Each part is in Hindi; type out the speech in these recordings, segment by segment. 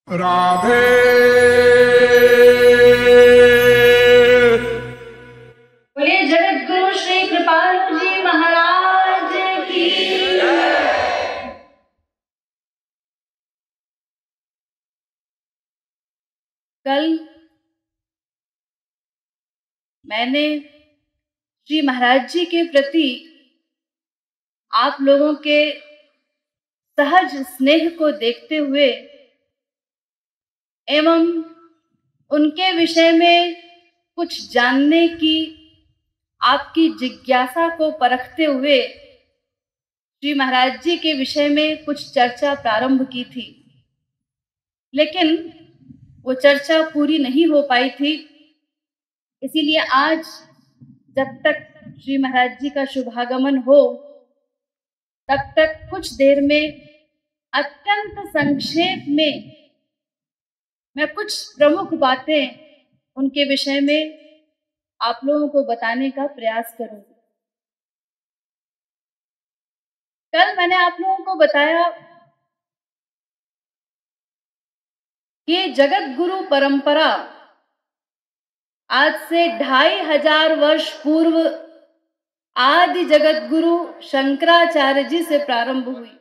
राधे बोले जगत गुरु श्री कृपालु जी महाराज की। कल मैंने श्री महाराज जी के प्रति आप लोगों के सहज स्नेह को देखते हुए एवं उनके विषय में कुछ जानने की आपकी जिज्ञासा को परखते हुए श्री महाराज जी के विषय में कुछ चर्चा प्रारंभ की थी, लेकिन वो चर्चा पूरी नहीं हो पाई थी। इसीलिए आज जब तक श्री महाराज जी का शुभागमन हो तब तक कुछ देर में अत्यंत संक्षेप में मैं कुछ प्रमुख बातें उनके विषय में आप लोगों को बताने का प्रयास करूंगी। कल मैंने आप लोगों को बताया कि जगत गुरु परंपरा आज से 2500 वर्ष पूर्व आदि जगत गुरु शंकराचार्य जी से प्रारंभ हुई।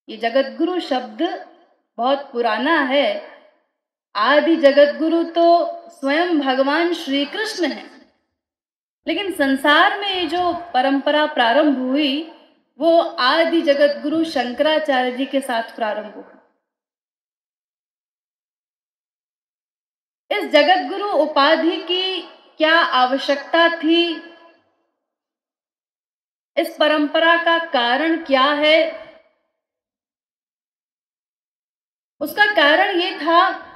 ये जगत गुरु शब्द बहुत पुराना है। आदि जगत गुरु तो स्वयं भगवान श्री कृष्ण हैं, लेकिन संसार में ये जो परंपरा प्रारंभ हुई वो आदि जगत गुरु शंकराचार्य जी के साथ प्रारंभ हुई। इस जगत गुरु उपाधि की क्या आवश्यकता थी, इस परंपरा का कारण क्या है? उसका कारण ये था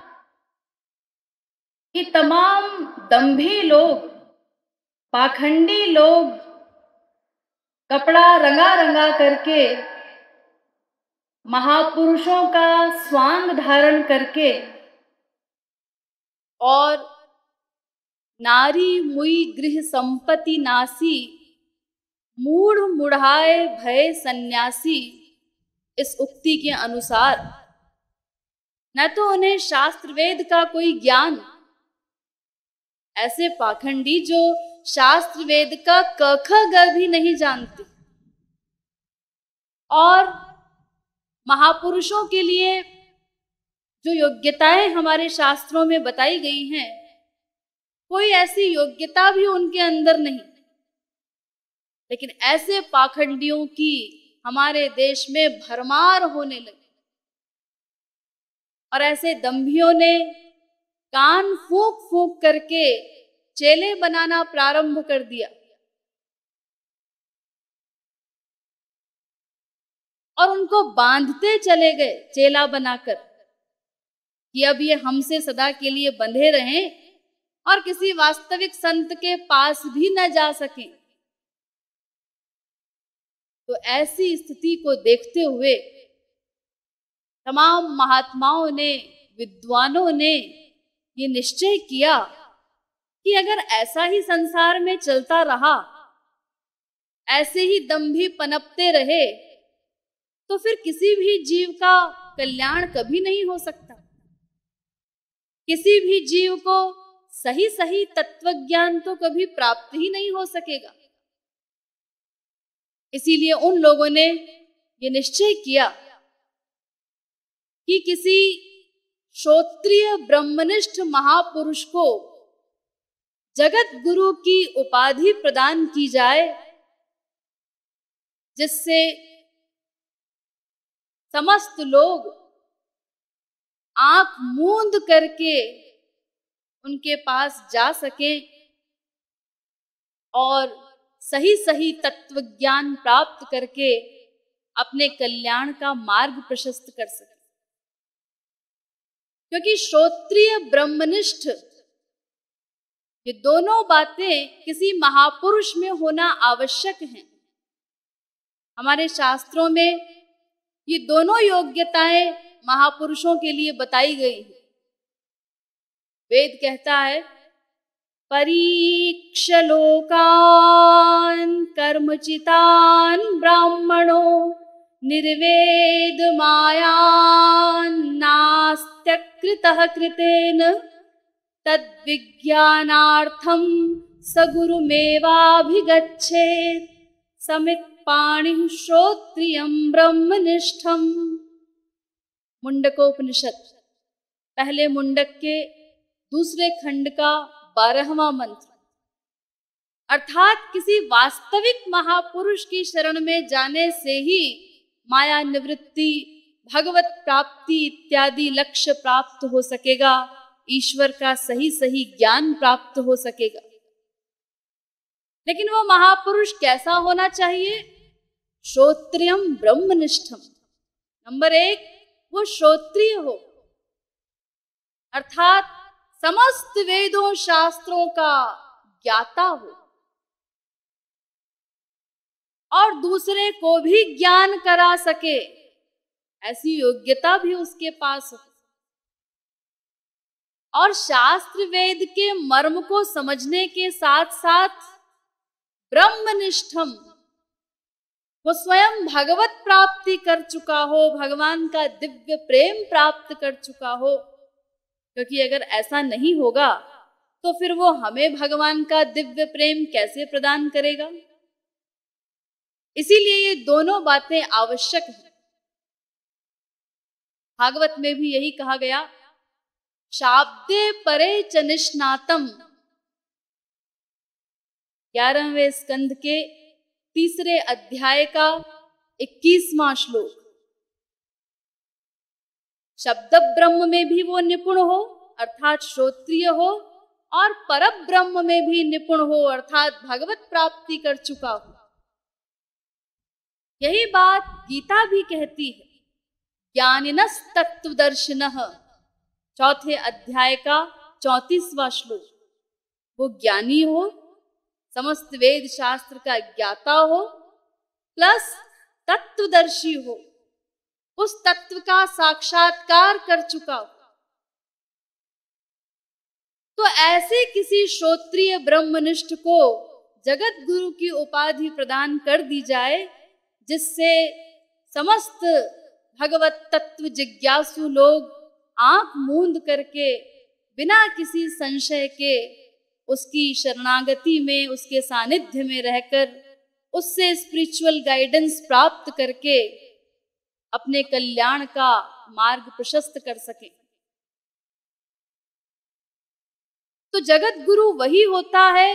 कि तमाम दंभी लोग, पाखंडी लोग कपड़ा रंगा रंगा करके, महापुरुषों का स्वांग धारण करके और नारी मुई गृह संपत्ति नासी, मूढ़ मुढ़ाए भय सन्यासी, इस उक्ति के अनुसार न तो उन्हें शास्त्र वेद का कोई ज्ञान, ऐसे पाखंडी जो शास्त्र वेद का क ख ग भी नहीं जानते, और महापुरुषों के लिए जो योग्यताएं हमारे शास्त्रों में बताई गई हैं, कोई ऐसी योग्यता भी उनके अंदर नहीं। लेकिन ऐसे पाखंडियों की हमारे देश में भरमार होने लगी और ऐसे दंभियों ने कान फूंक फूंक करके चेले बनाना प्रारंभ कर दिया और उनको बांधते चले गए चेला बनाकर कि अब ये हमसे सदा के लिए बंधे रहें और किसी वास्तविक संत के पास भी न जा सकें। तो ऐसी स्थिति को देखते हुए तमाम महात्माओं ने, विद्वानों ने ये निश्चय किया कि अगर ऐसा ही संसार में चलता रहा, ऐसे ही दंभी पनपते रहे, तो फिर किसी भी जीव का कल्याण कभी नहीं हो सकता। किसी भी जीव को सही सही तत्वज्ञान तो कभी प्राप्त ही नहीं हो सकेगा। इसीलिए उन लोगों ने ये निश्चय किया कि किसी श्रोत्रिय ब्रह्मनिष्ठ महापुरुष को जगत गुरु की उपाधि प्रदान की जाए, जिससे समस्त लोग आंख मूंद करके उनके पास जा सकें और सही सही तत्व ज्ञान प्राप्त करके अपने कल्याण का मार्ग प्रशस्त कर सके। क्योंकि श्रोत्रिय ब्रह्मनिष्ठ ये दोनों बातें किसी महापुरुष में होना आवश्यक हैं। हमारे शास्त्रों में ये दोनों योग्यताएं महापुरुषों के लिए बताई गई हैं। वेद कहता है, परीक्ष लोकान कर्मचितान ब्राह्मणो निर्वेद मायान नास त्याक्कृतः कृतेन तद्विज्ञानार्थं स गुरुमेवाभिगच्छेत् समित्पाणिः श्रोत्रियं ब्रह्मनिष्ठम्। मुंडकोपनिषद पहले मुंडक के दूसरे खंड का 12वां मंत्र। अर्थात किसी वास्तविक महापुरुष की शरण में जाने से ही माया निवृत्ति, भगवत प्राप्ति इत्यादि लक्ष्य प्राप्त हो सकेगा, ईश्वर का सही सही ज्ञान प्राप्त हो सकेगा। लेकिन वो महापुरुष कैसा होना चाहिए? श्रोत्रियम ब्रह्मनिष्ठम। नंबर 1, वो श्रोत्रिय हो, अर्थात समस्त वेदों शास्त्रों का ज्ञाता हो और दूसरे को भी ज्ञान करा सके, ऐसी योग्यता भी उसके पास हो। और शास्त्र वेद के मर्म को समझने के साथ साथ ब्रह्मनिष्ठम, वो स्वयं भगवत प्राप्ति कर चुका हो, भगवान का दिव्य प्रेम प्राप्त कर चुका हो। क्योंकि अगर ऐसा नहीं होगा तो फिर वो हमें भगवान का दिव्य प्रेम कैसे प्रदान करेगा? इसीलिए ये दोनों बातें आवश्यक हैं। भागवत में भी यही कहा गया, शाब्दे परे च निष्णातम। 11वें स्कंध के 3 अध्याय का 21वां श्लोक। शब्द ब्रह्म में भी वो निपुण हो, अर्थात श्रोत्रिय हो, और परब्रह्म में भी निपुण हो, अर्थात भगवत प्राप्ति कर चुका हो। यही बात गीता भी कहती है, ज्ञानिनस् तत्त्वदर्शिनः, 4 अध्याय का 34वां श्लोक। वो ज्ञानी हो, समस्त वेद शास्त्र का ज्ञाता हो, प्लस तत्वदर्शी हो, उस तत्व का साक्षात्कार कर चुका हो। तो ऐसे किसी श्रोत्रिय ब्रह्मनिष्ठ को जगत गुरु की उपाधि प्रदान कर दी जाए, जिससे समस्त भगवत तत्व जिज्ञासु लोग आंख मूंद करके बिना किसी संशय के उसकी शरणागति में, उसके सानिध्य में रहकर उससे स्पिरिचुअल गाइडेंस प्राप्त करके अपने कल्याण का मार्ग प्रशस्त कर सके। तो जगत गुरु वही होता है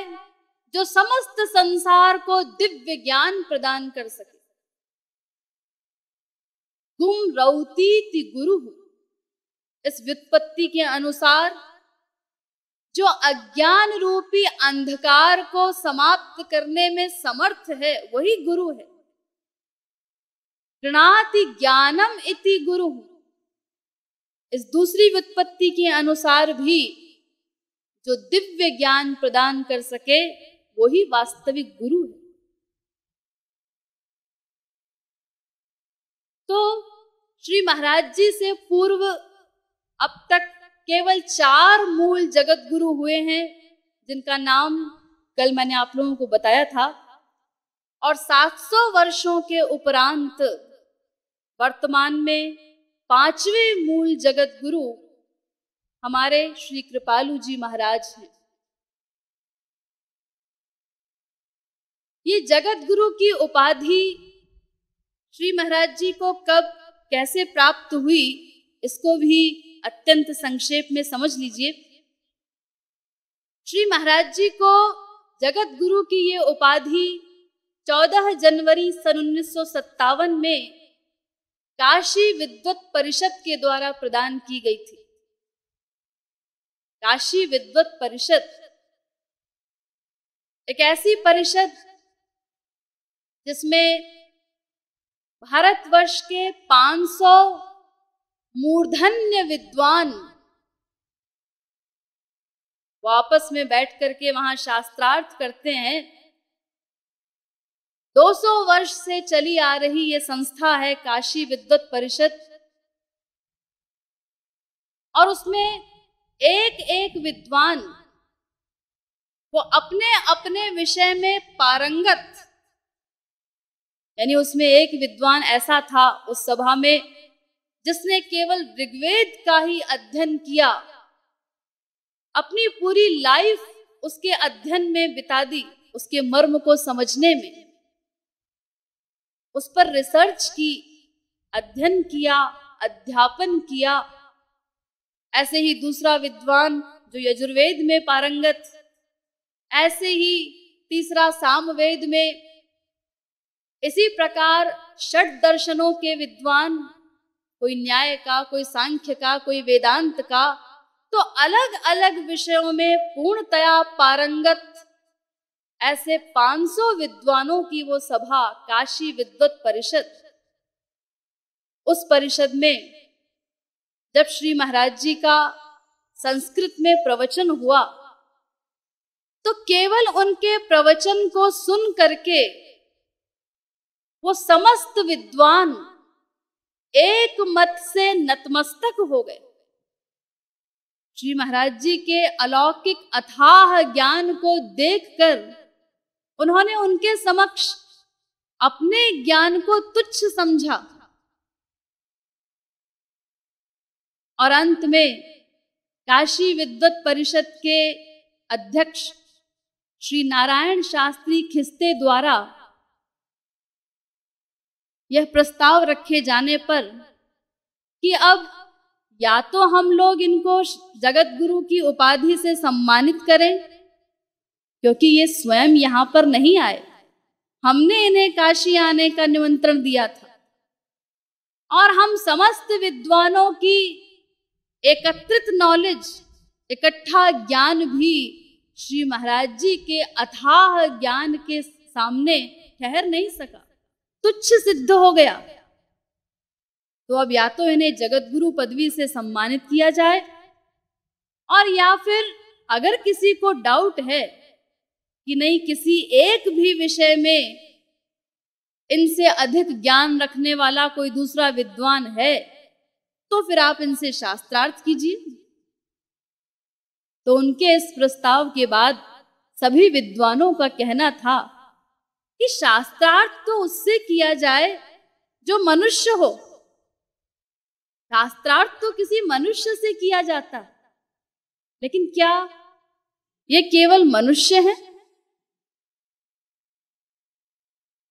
जो समस्त संसार को दिव्य ज्ञान प्रदान कर सके। तुम रौतीति गुरु, इस व्युत्पत्ति के अनुसार जो अज्ञान रूपी अंधकार को समाप्त करने में समर्थ है, वही गुरु है। गृणाति ज्ञानम इति गुरु, इस दूसरी व्युत्पत्ति के अनुसार भी जो दिव्य ज्ञान प्रदान कर सके, वही वास्तविक गुरु है। तो श्री महाराज जी से पूर्व अब तक केवल 4 मूल जगत गुरु हुए हैं, जिनका नाम कल मैंने आप लोगों को बताया था। और 700 वर्षों के उपरांत वर्तमान में 5वें मूल जगत गुरु हमारे श्री कृपालु जी महाराज हैं। ये जगत गुरु की उपाधि श्री महाराज जी को कब कैसे प्राप्त हुई, इसको भी अत्यंत संक्षेप में समझ लीजिए। श्री महाराज जी को जगत गुरु की ये उपाधि 14 जनवरी सन 1957 में काशी विद्वत परिषद के द्वारा प्रदान की गई थी। काशी विद्वत परिषद एक ऐसी परिषद जिसमें भारतवर्ष के 500 मूर्धन्य विद्वान वो आपस में बैठ करके वहां शास्त्रार्थ करते हैं। 200 वर्ष से चली आ रही ये संस्था है काशी विद्वत परिषद, और उसमें एक एक विद्वान वो अपने अपने विषय में पारंगत, यानी उसमें एक विद्वान ऐसा था उस सभा में जिसने केवल ऋग्वेद का ही अध्ययन किया, अपनी पूरी लाइफ उसके अध्ययन में बिता दी, उसके मर्म को समझने में, उस पर रिसर्च की, अध्ययन किया, अध्यापन किया। ऐसे ही दूसरा विद्वान जो यजुर्वेद में पारंगत, ऐसे ही तीसरा सामवेद में, इसी प्रकार षट दर्शनों के विद्वान, कोई न्याय का, कोई सांख्य का, कोई वेदांत का, तो अलग अलग विषयों में पूर्णतया पारंगत ऐसे 500 विद्वानों की वो सभा, काशी विद्वत परिषद। उस परिषद में जब श्री महाराज जी का संस्कृत में प्रवचन हुआ, तो केवल उनके प्रवचन को सुन करके वो समस्त विद्वान एक मत से नतमस्तक हो गए। श्री महाराज जी के अलौकिक अथाह ज्ञान को देखकर उन्होंने उनके समक्ष अपने ज्ञान को तुच्छ समझा और अंत में काशी विद्वत परिषद के अध्यक्ष श्री नारायण शास्त्री खिस्ते द्वारा यह प्रस्ताव रखे जाने पर कि अब या तो हम लोग इनको जगत गुरु की उपाधि से सम्मानित करें, क्योंकि ये स्वयं यहाँ पर नहीं आए, हमने इन्हें काशी आने का निमंत्रण दिया था, और हम समस्त विद्वानों की एकत्रित नॉलेज, इकट्ठा ज्ञान भी श्री महाराज जी के अथाह ज्ञान के सामने ठहर नहीं सका, तुच्छ सिद्ध हो गया। तो अब या तो इन्हें जगत गुरु पदवी से सम्मानित किया जाए, और या फिर अगर किसी को डाउट है कि नहीं किसी एक भी विषय में इनसे अधिक ज्ञान रखने वाला कोई दूसरा विद्वान है, तो फिर आप इनसे शास्त्रार्थ कीजिए। तो उनके इस प्रस्ताव के बाद सभी विद्वानों का कहना था कि शास्त्रार्थ तो उससे किया जाए जो मनुष्य हो। शास्त्रार्थ तो किसी मनुष्य से किया जाता, लेकिन क्या ये केवल मनुष्य है?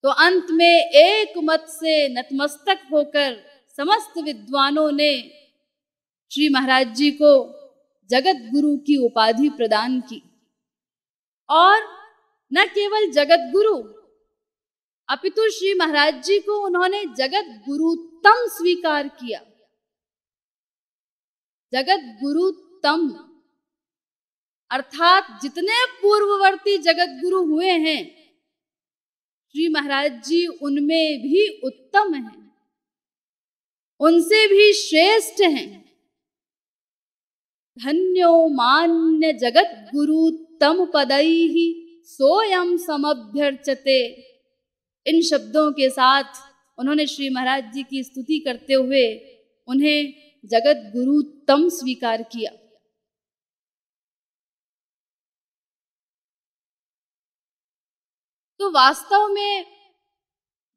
तो अंत में एक मत से नतमस्तक होकर समस्त विद्वानों ने श्री महाराज जी को जगत गुरु की उपाधि प्रदान की, और न केवल जगत गुरु अपितु श्री महाराज जी को उन्होंने जगत गुरुतम स्वीकार किया। जगत गुरुतम अर्थात जितने पूर्ववर्ती जगत गुरु हुए हैं, श्री महाराज जी उनमें भी उत्तम हैं, उनसे भी श्रेष्ठ हैं। धन्यो मान्य जगत गुरु तम पदैहि सोयम समभ्यर्चते। इन शब्दों के साथ उन्होंने श्री महाराज जी की स्तुति करते हुए उन्हें जगत गुरु तम स्वीकार किया। तो वास्तव में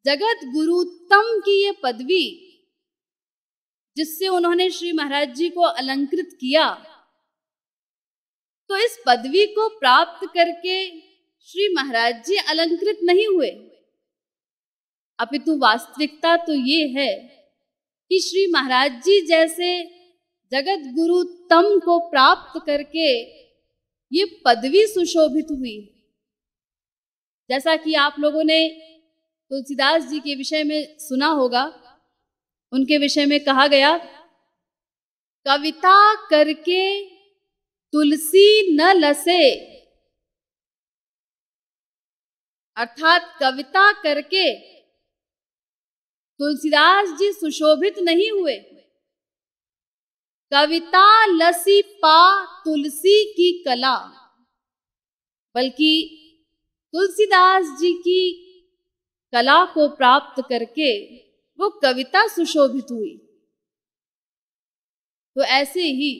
जगत गुरुतम की ये पदवी जिससे उन्होंने श्री महाराज जी को अलंकृत किया, तो इस पदवी को प्राप्त करके श्री महाराज जी अलंकृत नहीं हुए, अपितु वास्तविकता तो ये है कि श्री महाराज जी जैसे जगत गुरु तम को प्राप्त करके ये पदवी सुशोभित हुई। जैसा कि आप लोगों ने तुलसीदास जी के विषय में सुना होगा, उनके विषय में कहा गया, कविता करके तुलसी न लसे, अर्थात कविता करके तुलसीदास जी सुशोभित नहीं हुए। कविता लसी पा तुलसी की कला, बल्कि तुलसीदास जी की कला को प्राप्त करके वो कविता सुशोभित हुई। तो ऐसे ही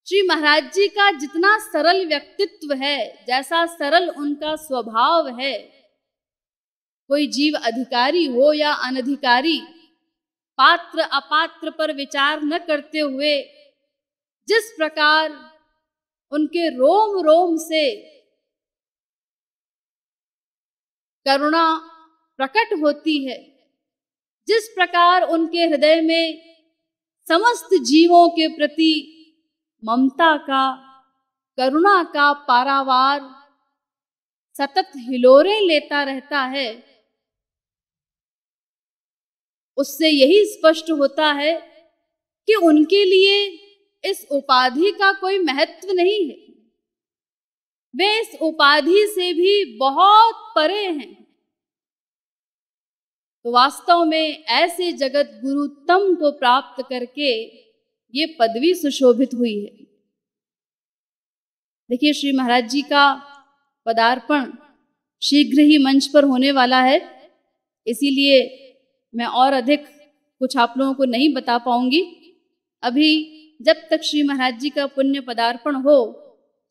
श्री महाराज जी का जितना सरल व्यक्तित्व है, जैसा सरल उनका स्वभाव है, कोई जीव अधिकारी हो या अनधिकारी, पात्र अपात्र पर विचार न करते हुए जिस प्रकार उनके रोम रोम से करुणा प्रकट होती है, जिस प्रकार उनके हृदय में समस्त जीवों के प्रति ममता का, करुणा का पारावार सतत हिलोरे लेता रहता है, उससे यही स्पष्ट होता है कि उनके लिए इस उपाधि का कोई महत्व नहीं है। वे इस उपाधि से भी बहुत परे हैं। तो वास्तव में ऐसे जगत गुरुतम को प्राप्त करके ये पदवी सुशोभित हुई है। देखिए, श्री महाराज जी का पदार्पण शीघ्र ही मंच पर होने वाला है, इसीलिए मैं और अधिक कुछ आप लोगों को नहीं बता पाऊंगी। अभी जब तक श्री महाराज जी का पुण्य पदार्पण हो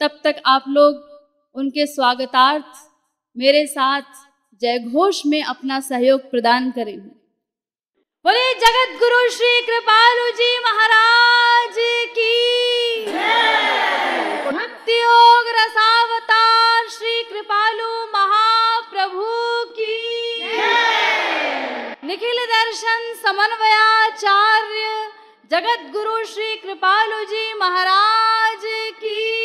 तब तक आप लोग उनके स्वागतार्थ मेरे साथ जय घोष में अपना सहयोग प्रदान करें। बोले जगत गुरु श्री कृपालु जी महाराज की जय। भक्ति योग रसावतार श्री कृपालु महाप्रभु की जय। निखिल दर्शन समन्वयाचार्य जगत गुरु श्री कृपालु जी महाराज की